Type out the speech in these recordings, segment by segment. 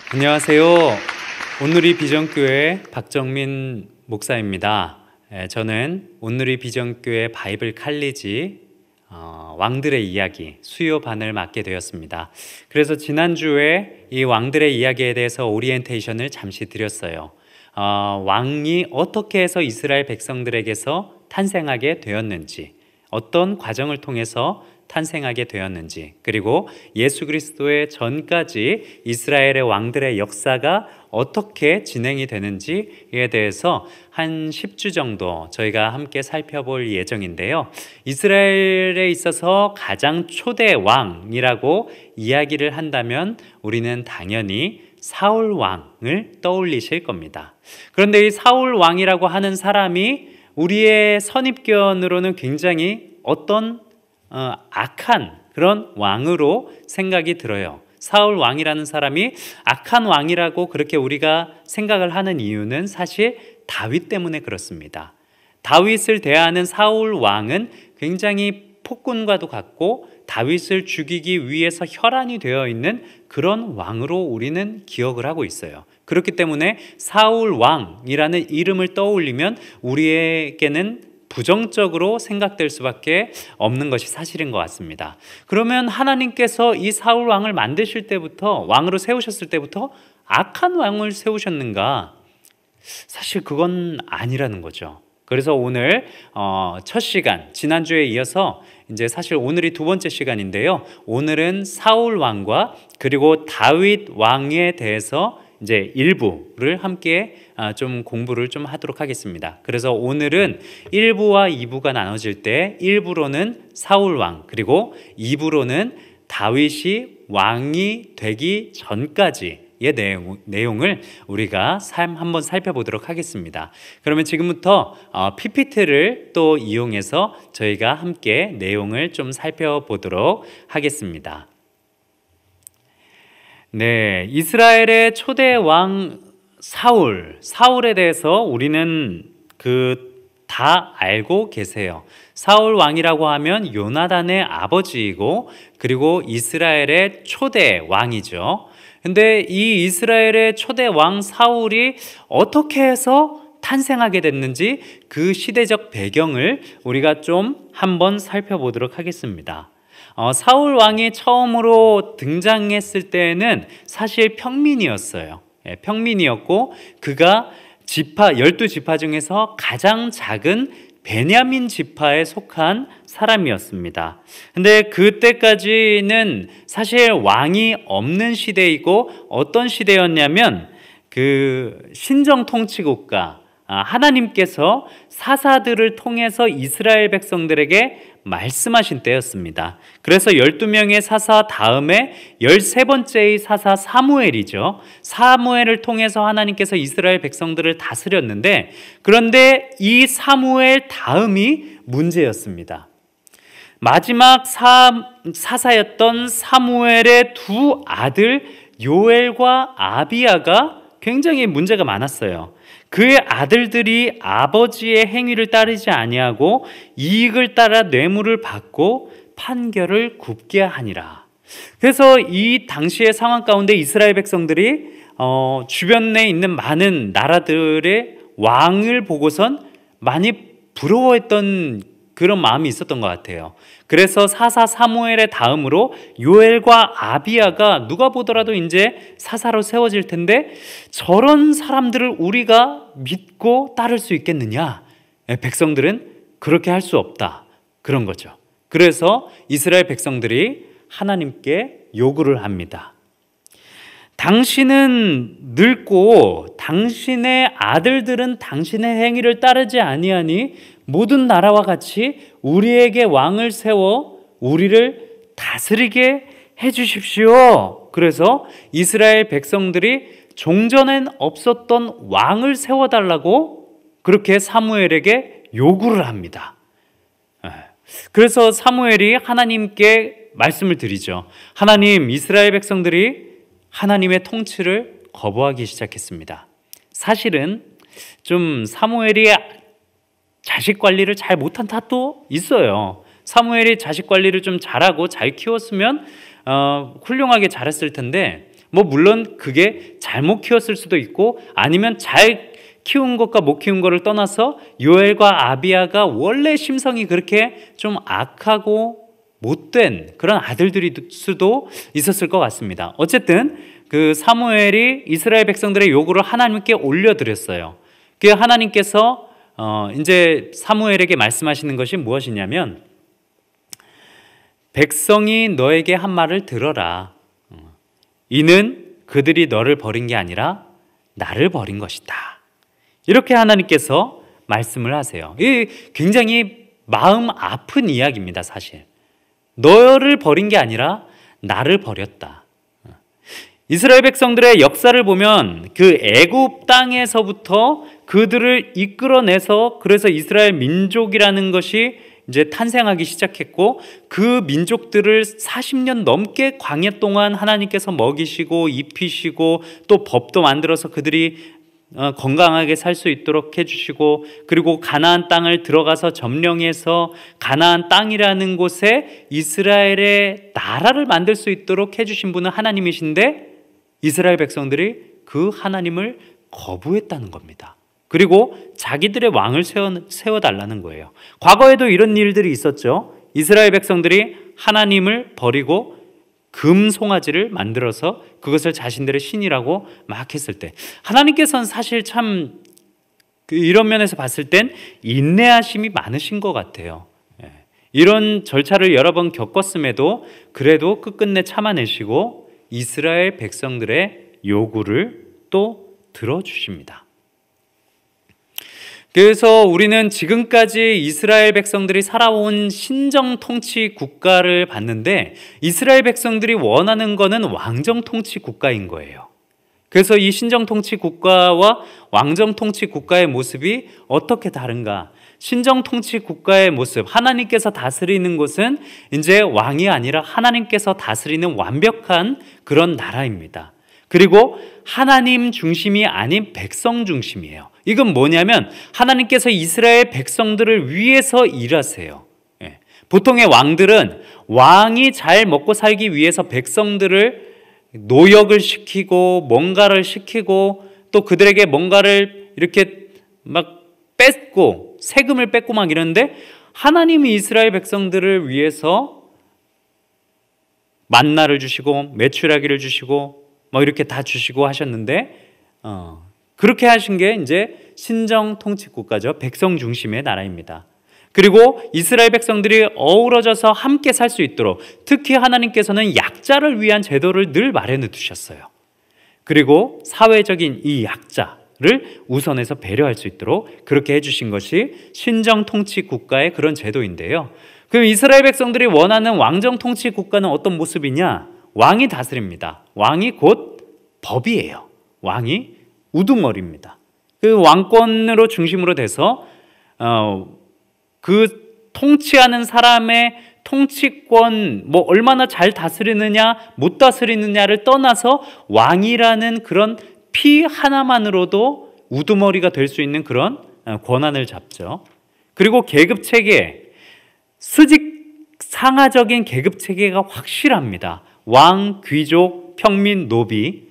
안녕하세요. 온누리 비전교회 박정민 목사입니다. 저는 온누리 비전교회 바이블 칼리지 왕들의 이야기 수요반을 맡게 되었습니다. 그래서 지난주에 이 왕들의 이야기에 대해서 오리엔테이션을 잠시 드렸어요. 왕이 어떻게 해서 이스라엘 백성들에게서 탄생하게 되었는지, 어떤 과정을 통해서 탄생하게 되었는지, 그리고 예수 그리스도의 전까지 이스라엘의 왕들의 역사가 어떻게 진행이 되는지에 대해서 한 10주 정도 저희가 함께 살펴볼 예정인데요. 이스라엘에 있어서 가장 초대 왕이라고 이야기를 한다면 우리는 당연히 사울 왕을 떠올리실 겁니다. 그런데 이 사울 왕이라고 하는 사람이 우리의 선입견으로는 굉장히 어떤 악한 그런 왕으로 생각이 들어요. 사울 왕이라는 사람이 악한 왕이라고 그렇게 우리가 생각을 하는 이유는 사실 다윗 때문에 그렇습니다. 다윗을 대하는 사울 왕은 굉장히 폭군과도 같고 다윗을 죽이기 위해서 혈안이 되어 있는 그런 왕으로 우리는 기억을 하고 있어요. 그렇기 때문에 사울 왕이라는 이름을 떠올리면 우리에게는 부정적으로 생각될 수밖에 없는 것이 사실인 것 같습니다. 그러면 하나님께서 이 사울 왕을 만드실 때부터, 왕으로 세우셨을 때부터 악한 왕을 세우셨는가? 사실 그건 아니라는 거죠. 그래서 오늘 첫 시간, 지난주에 이어서 이제 사실 오늘이 두 번째 시간인데요. 오늘은 사울 왕과 그리고 다윗 왕에 대해서 이제 일부를 함께 좀 공부를 좀 하도록 하겠습니다. 그래서 오늘은 1부와 2부가 나눠질 때 1부로는 사울 왕, 그리고 2부로는 다윗이 왕이 되기 전까지의 내용을 우리가 한번 살펴보도록 하겠습니다. 그러면 지금부터 PPT를 또 이용해서 저희가 함께 내용을 좀 살펴보도록 하겠습니다. 네, 이스라엘의 초대 왕 사울에 대해서 우리는 다 알고 계세요. 사울 왕이라고 하면 요나단의 아버지이고 그리고 이스라엘의 초대 왕이죠. 근데 이 이스라엘의 초대 왕 사울이 어떻게 해서 탄생하게 됐는지 그 시대적 배경을 우리가 좀 한번 살펴보도록 하겠습니다. 사울 왕이 처음으로 등장했을 때는 사실 평민이었어요. 평민이었고 그가 12지파 중에서 가장 작은 베냐민 지파에 속한 사람이었습니다. 근데 그때까지는 사실 왕이 없는 시대이고 어떤 시대였냐면 그 신정 통치국가, 하나님께서 사사들을 통해서 이스라엘 백성들에게 말씀하신 때였습니다. 그래서 12명의 사사 다음에 13번째의 사사 사무엘이죠. 사무엘을 통해서 하나님께서 이스라엘 백성들을 다스렸는데, 그런데 이 사무엘 다음이 문제였습니다. 마지막 사사였던 사무엘의 두 아들 요엘과 아비야가 굉장히 문제가 많았어요. 그의 아들들이 아버지의 행위를 따르지 아니하고 이익을 따라 뇌물을 받고 판결을 굽게 하니라. 그래서 이 당시의 상황 가운데 이스라엘 백성들이 주변에 있는 많은 나라들의 왕을 보고선 많이 부러워했던 그런 마음이 있었던 것 같아요. 그래서 사사 사무엘의 다음으로 요엘과 아비야가 누가 보더라도 이제 사사로 세워질 텐데 저런 사람들을 우리가 믿고 따를 수 있겠느냐? 백성들은 그렇게 할 수 없다. 그런 거죠. 그래서 이스라엘 백성들이 하나님께 요구를 합니다. 당신은 늙고 당신의 아들들은 당신의 행위를 따르지 아니하니 모든 나라와 같이 우리에게 왕을 세워 우리를 다스리게 해주십시오. 그래서 이스라엘 백성들이 종전엔 없었던 왕을 세워달라고 그렇게 사무엘에게 요구를 합니다. 그래서 사무엘이 하나님께 말씀을 드리죠. 하나님, 이스라엘 백성들이 하나님의 통치를 거부하기 시작했습니다. 사실은 좀 사무엘이 자식 관리를 잘 못한 탓도 있어요. 사무엘이 자식 관리를 좀 잘하고 잘 키웠으면 훌륭하게 자랐을 텐데 뭐 물론 그게 잘못 키웠을 수도 있고 아니면 잘 키운 것과 못 키운 것을 떠나서 요엘과 아비야가 원래 심성이 그렇게 좀 악하고 못된 그런 아들들일 수도 있었을 것 같습니다. 어쨌든 그 사무엘이 이스라엘 백성들의 요구를 하나님께 올려드렸어요. 그 하나님께서 이제 사무엘에게 말씀하시는 것이 무엇이냐면 백성이 너에게 한 말을 들어라. 이는 그들이 너를 버린 게 아니라 나를 버린 것이다. 이렇게 하나님께서 말씀을 하세요. 이 굉장히 마음 아픈 이야기입니다, 사실. 너를 버린 게 아니라 나를 버렸다. 이스라엘 백성들의 역사를 보면 그 애굽 땅에서부터 그들을 이끌어내서 그래서 이스라엘 민족이라는 것이 이제 탄생하기 시작했고 그 민족들을 40년 넘게 광야 동안 하나님께서 먹이시고 입히시고 또 법도 만들어서 그들이 건강하게 살 수 있도록 해주시고 그리고 가나안 땅을 들어가서 점령해서 가나안 땅이라는 곳에 이스라엘의 나라를 만들 수 있도록 해주신 분은 하나님이신데 이스라엘 백성들이 그 하나님을 거부했다는 겁니다. 그리고 자기들의 왕을 세워달라는 거예요. 과거에도 이런 일들이 있었죠. 이스라엘 백성들이 하나님을 버리고 금송아지를 만들어서 그것을 자신들의 신이라고 막 했을 때 하나님께서는 사실 참 이런 면에서 봤을 땐 인내하심이 많으신 것 같아요. 이런 절차를 여러 번 겪었음에도 그래도 끝끝내 참아내시고 이스라엘 백성들의 요구를 또 들어주십니다. 그래서 우리는 지금까지 이스라엘 백성들이 살아온 신정 통치 국가를 봤는데 이스라엘 백성들이 원하는 거는 왕정 통치 국가인 거예요. 그래서 이 신정 통치 국가와 왕정 통치 국가의 모습이 어떻게 다른가? 신정 통치 국가의 모습, 하나님께서 다스리는 곳은 이제 왕이 아니라 하나님께서 다스리는 완벽한 그런 나라입니다. 그리고 하나님 중심이 아닌 백성 중심이에요. 이건 뭐냐면 하나님께서 이스라엘 백성들을 위해서 일하세요. 보통의 왕들은 왕이 잘 먹고 살기 위해서 백성들을 노역을 시키고 뭔가를 시키고 또 그들에게 뭔가를 이렇게 막 뺏고 세금을 뺏고 막 이러는데 하나님이 이스라엘 백성들을 위해서 만나를 주시고 메추라기를 주시고 뭐 이렇게 다 주시고 하셨는데 그렇게 하신 게 이제 신정 통치 국가죠. 백성 중심의 나라입니다. 그리고 이스라엘 백성들이 어우러져서 함께 살 수 있도록 특히 하나님께서는 약자를 위한 제도를 늘 마련해 두셨어요. 그리고 사회적인 이 약자를 우선해서 배려할 수 있도록 그렇게 해주신 것이 신정 통치 국가의 그런 제도인데요. 그럼 이스라엘 백성들이 원하는 왕정 통치 국가는 어떤 모습이냐? 왕이 다스립니다. 왕이 곧 법이에요. 왕이 우두머리입니다. 그 왕권으로 중심으로 돼서 그 통치하는 사람의 통치권 뭐 얼마나 잘 다스리느냐 못 다스리느냐를 떠나서 왕이라는 그런 피 하나만으로도 우두머리가 될 수 있는 그런 권한을 잡죠. 그리고 계급체계, 수직 상하적인 계급체계가 확실합니다. 왕, 귀족, 평민, 노비.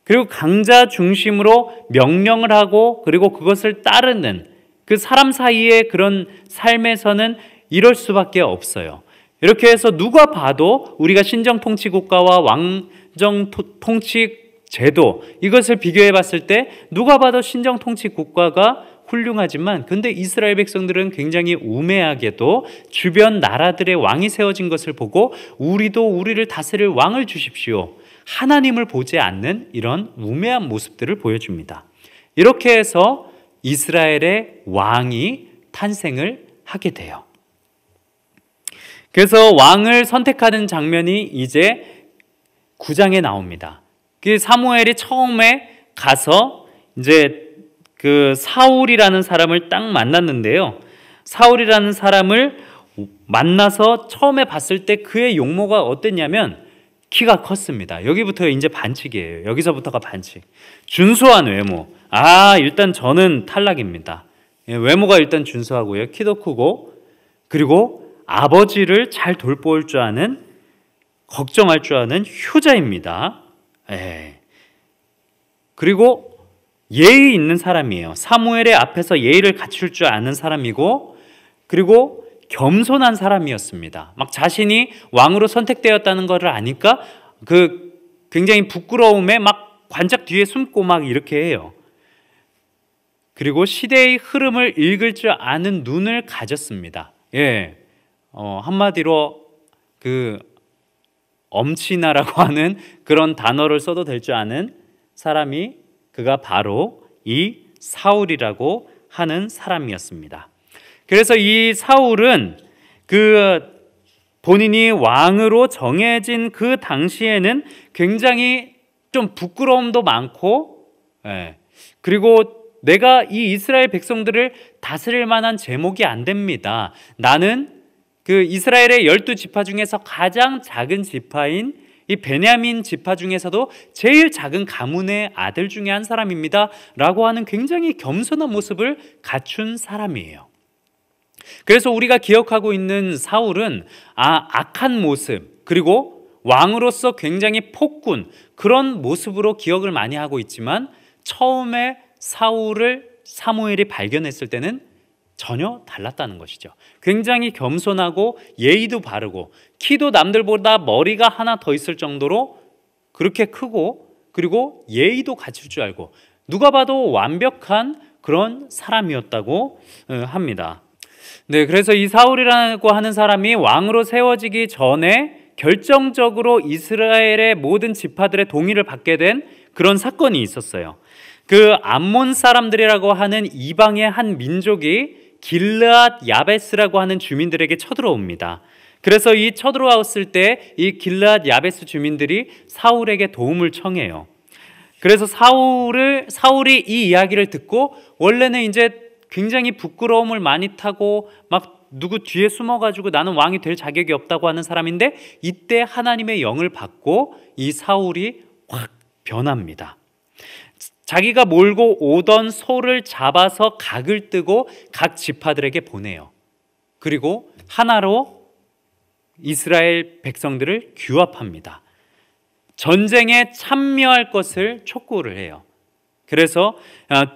그리고 강자 중심으로 명령을 하고 그리고 그것을 따르는 그 사람 사이의 그런 삶에서는 이럴 수밖에 없어요. 이렇게 해서 누가 봐도 우리가 신정 통치 국가와 왕정 통치 제도 이것을 비교해 봤을 때 누가 봐도 신정 통치 국가가 훌륭하지만 근데 이스라엘 백성들은 굉장히 우매하게도 주변 나라들의 왕이 세워진 것을 보고 우리도 우리를 다스릴 왕을 주십시오. 하나님을 보지 않는 이런 우매한 모습들을 보여줍니다. 이렇게 해서 이스라엘의 왕이 탄생을 하게 돼요. 그래서 왕을 선택하는 장면이 이제 9장에 나옵니다. 그 사무엘이 처음에 가서 이제 그 사울이라는 사람을 딱 만났는데요. 사울이라는 사람을 만나서 처음에 봤을 때 그의 용모가 어땠냐면 키가 컸습니다. 여기부터 이제 반칙이에요. 여기서부터가 반칙. 준수한 외모. 일단 저는 탈락입니다. 외모가 일단 준수하고요. 키도 크고 그리고 아버지를 잘 돌볼 줄 아는 걱정할 줄 아는 효자입니다. 그리고 예의 있는 사람이에요. 사무엘의 앞에서 예의를 갖출 줄 아는 사람이고, 그리고 겸손한 사람이었습니다. 막 자신이 왕으로 선택되었다는 것을 아니까 굉장히 부끄러움에 막 관짝 뒤에 숨고 막 이렇게 해요. 그리고 시대의 흐름을 읽을 줄 아는 눈을 가졌습니다. 한마디로 엄친아라고 하는 그런 단어를 써도 될 줄 아는 사람이 그가 바로 이 사울이라고 하는 사람이었습니다. 그래서 이 사울은 본인이 왕으로 정해진 그 당시에는 굉장히 좀 부끄러움도 많고, 그리고 내가 이 이스라엘 백성들을 다스릴 만한 제목이 안 됩니다. 나는 이스라엘의 12지파 중에서 가장 작은 지파인 이 베냐민 지파 중에서도 제일 작은 가문의 아들 중에 한 사람입니다 라고 하는 굉장히 겸손한 모습을 갖춘 사람이에요. 그래서 우리가 기억하고 있는 사울은 악한 모습, 그리고 왕으로서 굉장히 폭군, 그런 모습으로 기억을 많이 하고 있지만, 처음에 사무엘이 발견했을 때는 전혀 달랐다는 것이죠. 굉장히 겸손하고 예의도 바르고, 키도 남들보다 머리가 하나 더 있을 정도로 그렇게 크고, 그리고 예의도 갖출 줄 알고, 누가 봐도 완벽한 그런 사람이었다고 합니다. 그래서 이 사울이라고 하는 사람이 왕으로 세워지기 전에 결정적으로 이스라엘의 모든 지파들의 동의를 받게 된 그런 사건이 있었어요. 암몬 사람들이라고 하는 이방의 한 민족이 길르앗 야베스라고 하는 주민들에게 쳐들어옵니다. 그래서 이 쳐들어왔을 때 이 길르앗 야베스 주민들이 사울에게 도움을 청해요. 그래서 사울이 이 이야기를 듣고, 원래는 이제 굉장히 부끄러움을 많이 타고 막 누구 뒤에 숨어가지고 나는 왕이 될 자격이 없다고 하는 사람인데, 이때 하나님의 영을 받고 이 사울이 확 변합니다. 자기가 몰고 오던 소를 잡아서 각을 뜨고 각 지파들에게 보내요. 그리고 하나로 이스라엘 백성들을 규합합니다. 전쟁에 참여할 것을 촉구를 해요. 그래서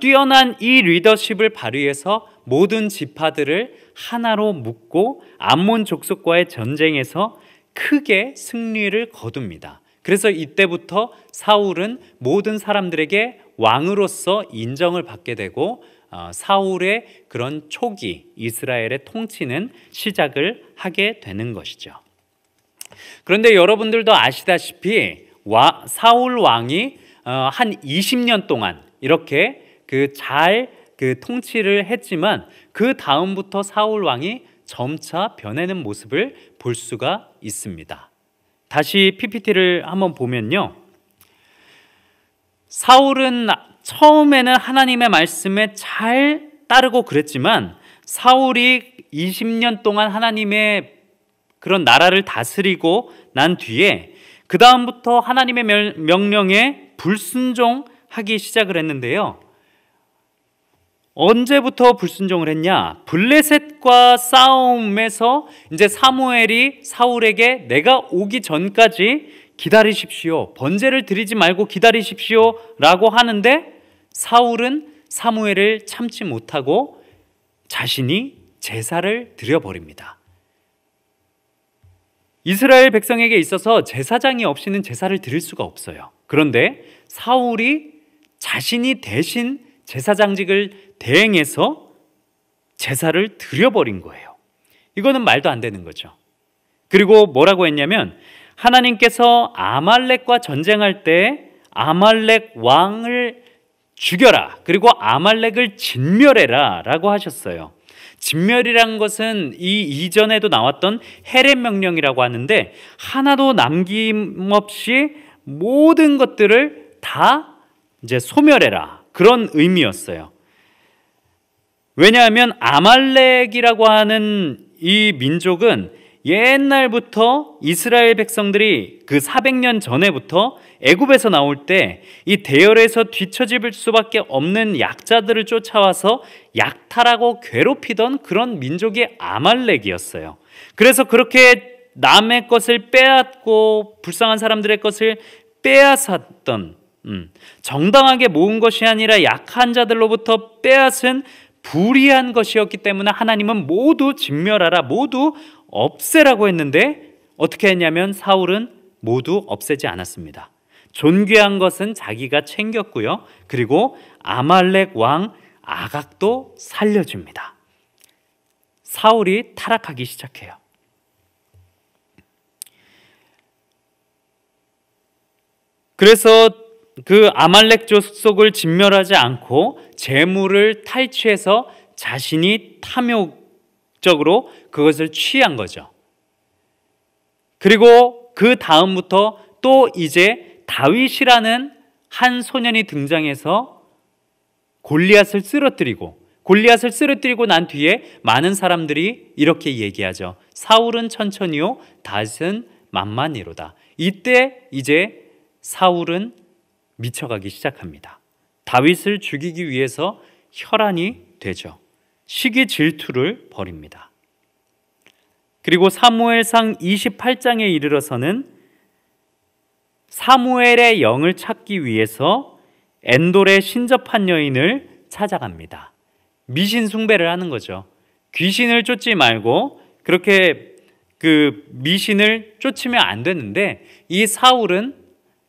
뛰어난 이 리더십을 발휘해서 모든 지파들을 하나로 묶고 암몬 족속과의 전쟁에서 크게 승리를 거둡니다. 그래서 이때부터 사울은 모든 사람들에게 왕으로서 인정을 받게 되고, 사울의 그런 초기 이스라엘의 통치는 시작을 하게 되는 것이죠. 그런데 여러분들도 아시다시피 사울 왕이 한 20년 동안 이렇게 잘 통치를 했지만, 그 다음부터 사울 왕이 점차 변하는 모습을 볼 수가 있습니다. 다시 PPT를 한번 보면요, 사울은 처음에는 하나님의 말씀에 잘 따르고 그랬지만, 사울이 20년 동안 하나님의 그런 나라를 다스리고 난 뒤에 그 다음부터 하나님의 명령에 불순종하기 시작을 했는데요. 언제부터 불순종을 했냐? 블레셋과 싸움에서 이제 사무엘이 사울에게 내가 오기 전까지 기다리십시오, 번제를 드리지 말고 기다리십시오 라고 하는데, 사울은 사무엘을 참지 못하고 자신이 제사를 드려버립니다. 이스라엘 백성에게 있어서 제사장이 없이는 제사를 드릴 수가 없어요. 그런데 사울이 자신이 대신 제사장직을 대행해서 제사를 드려버린 거예요. 이거는 말도 안 되는 거죠. 그리고 뭐라고 했냐면, 하나님께서 아말렉과 전쟁할 때 아말렉 왕을 죽여라, 그리고 아말렉을 진멸해라 라고 하셨어요. 진멸이란 것은 이 이전에도 나왔던 헤렛 명령이라고 하는데, 하나도 남김없이 모든 것들을 다 이제 소멸해라, 그런 의미였어요. 왜냐하면 아말렉이라고 하는 이 민족은 옛날부터 이스라엘 백성들이 400년 전에부터 애굽에서 나올 때 이 대열에서 뒤처질 수밖에 없는 약자들을 쫓아와서 약탈하고 괴롭히던 그런 민족이 아말렉이었어요. 그래서 그렇게 남의 것을 빼앗고 불쌍한 사람들의 것을 빼앗았던, 정당하게 모은 것이 아니라 약한 자들로부터 빼앗은 불의한 것이었기 때문에 하나님은 모두 진멸하라, 모두 없애라고 했는데 어떻게 했냐면 사울은 모두 없애지 않았습니다. 존귀한 것은 자기가 챙겼고요. 그리고 아말렉 왕 아각도 살려줍니다. 사울이 타락하기 시작해요. 그래서 그 아말렉 족속을 진멸하지 않고 재물을 탈취해서 자신이 탐욕적으로 그것을 취한 거죠. 그리고 그 다음부터 또 이제 다윗이라는 한 소년이 등장해서 골리앗을 쓰러뜨리고 난 뒤에 많은 사람들이 이렇게 얘기하죠. 사울은 천천히요, 다윗은 만만히로다. 이때 이제 사울은 미쳐가기 시작합니다. 다윗을 죽이기 위해서 혈안이 되죠. 시기 질투를 벌입니다. 그리고 사무엘상 28장에 이르러서는 사무엘의 영을 찾기 위해서 엔돌에 신접한 여인을 찾아갑니다. 미신 숭배를 하는 거죠. 귀신을 쫓지 말고 그렇게 그 미신을 쫓으면 안 되는데 이 사울은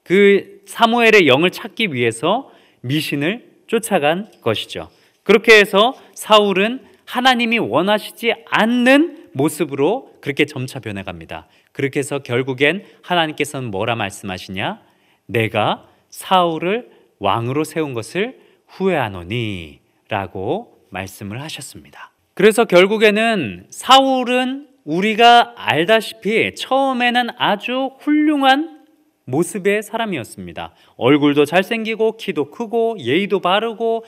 그 사무엘의 영을 찾기 위해서 미신을 쫓아간 것이죠. 그렇게 해서 사울은 하나님이 원하시지 않는 모습으로 그렇게 점차 변해갑니다. 그렇게 해서 결국엔 하나님께서는 뭐라 말씀하시냐? 내가 사울을 왕으로 세운 것을 후회하노니 라고 말씀을 하셨습니다. 그래서 결국에는 사울은 우리가 알다시피 처음에는 아주 훌륭한 모습의 사람이었습니다. 얼굴도 잘생기고 키도 크고 예의도 바르고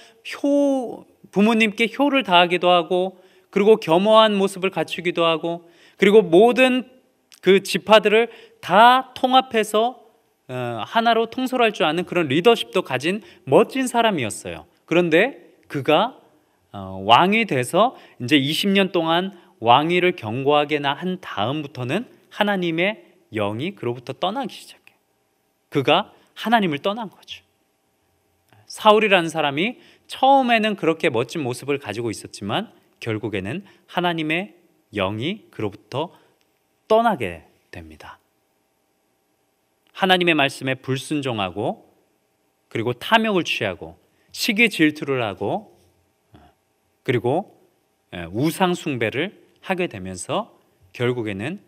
부모님께 효를 다하기도 하고 그리고 겸허한 모습을 갖추기도 하고 그리고 모든 그 지파들을 다 통합해서 하나로 통솔할 줄 아는 그런 리더십도 가진 멋진 사람이었어요. 그런데 그가 왕이 돼서 이제 20년 동안 왕위를 견고하게 한 다음부터는 하나님의 영이 그로부터 떠나기 시작해요. 그가 하나님을 떠난 거죠. 사울이라는 사람이 처음에는 그렇게 멋진 모습을 가지고 있었지만 결국에는 하나님의 영이 그로부터 떠나게 됩니다. 하나님의 말씀에 불순종하고 그리고 탐욕을 취하고 시기 질투를 하고 그리고 우상 숭배를 하게 되면서 결국에는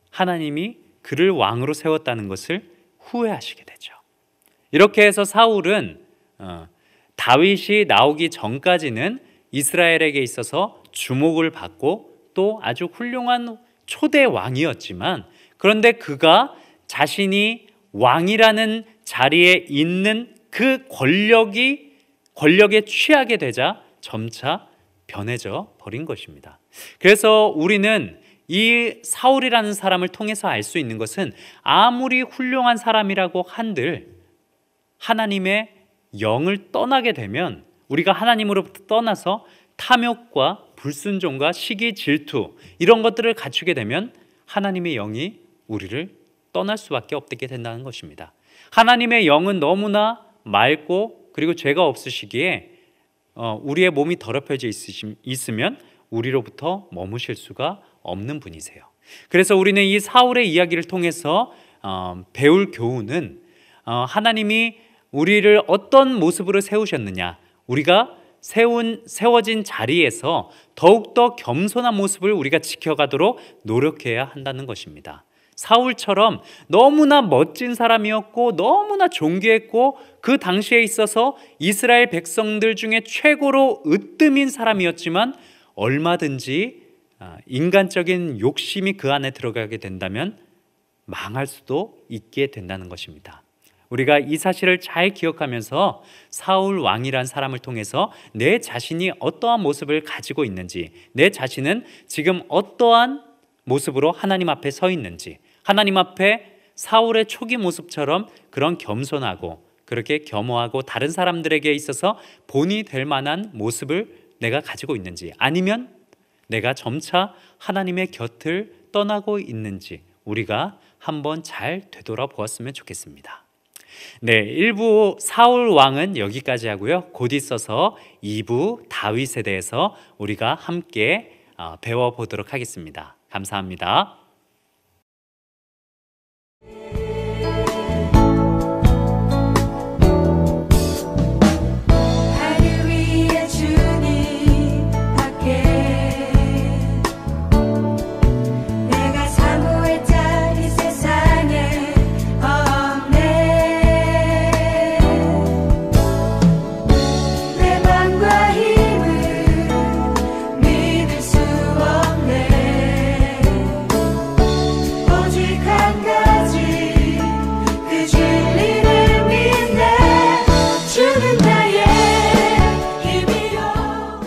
하나님이 그를 왕으로 세웠다는 것을 후회하시게 되죠. 이렇게 해서 사울은 다윗이 나오기 전까지는 이스라엘에게 있어서 주목을 받고 또 아주 훌륭한 초대 왕이었지만 그런데 그가 자신이 왕이라는 자리에 있는 그 권력에 취하게 되자 점차 변해져 버린 것입니다. 그래서 우리는 이 사울이라는 사람을 통해서 알 수 있는 것은 아무리 훌륭한 사람이라고 한들 하나님의 영을 떠나게 되면 우리가 하나님으로부터 떠나서 탐욕과 불순종과 시기 질투 이런 것들을 갖추게 되면 하나님의 영이 우리를 떠날 수밖에 없게 된다는 것입니다. 하나님의 영은 너무나 맑고 그리고 죄가 없으시기에 우리의 몸이 더럽혀져 있으면 우리로부터 머무실 수가 없는 분이세요. 그래서 우리는 이 사울의 이야기를 통해서 배울 교훈은 하나님이 우리를 어떤 모습으로 세우셨느냐, 우리가 세워진 자리에서 더욱더 겸손한 모습을 우리가 지켜가도록 노력해야 한다는 것입니다. 사울처럼 너무나 멋진 사람이었고 너무나 존귀했고 그 당시에 있어서 이스라엘 백성들 중에 최고로 으뜸인 사람이었지만 얼마든지 인간적인 욕심이 그 안에 들어가게 된다면 망할 수도 있게 된다는 것입니다. 우리가 이 사실을 잘 기억하면서 사울 왕이란 사람을 통해서 내 자신이 어떠한 모습을 가지고 있는지, 내 자신은 지금 어떠한 모습으로 하나님 앞에 서 있는지, 하나님 앞에 사울의 초기 모습처럼 그런 겸손하고 그렇게 겸허하고 다른 사람들에게 있어서 본이 될 만한 모습을 내가 가지고 있는지, 아니면 내가 점차 하나님의 곁을 떠나고 있는지 우리가 한번 잘 되돌아보았으면 좋겠습니다. 네, 1부 사울 왕은 여기까지 하고요. 곧 있어서 2부 다윗에 대해서 우리가 함께 배워보도록 하겠습니다. 감사합니다.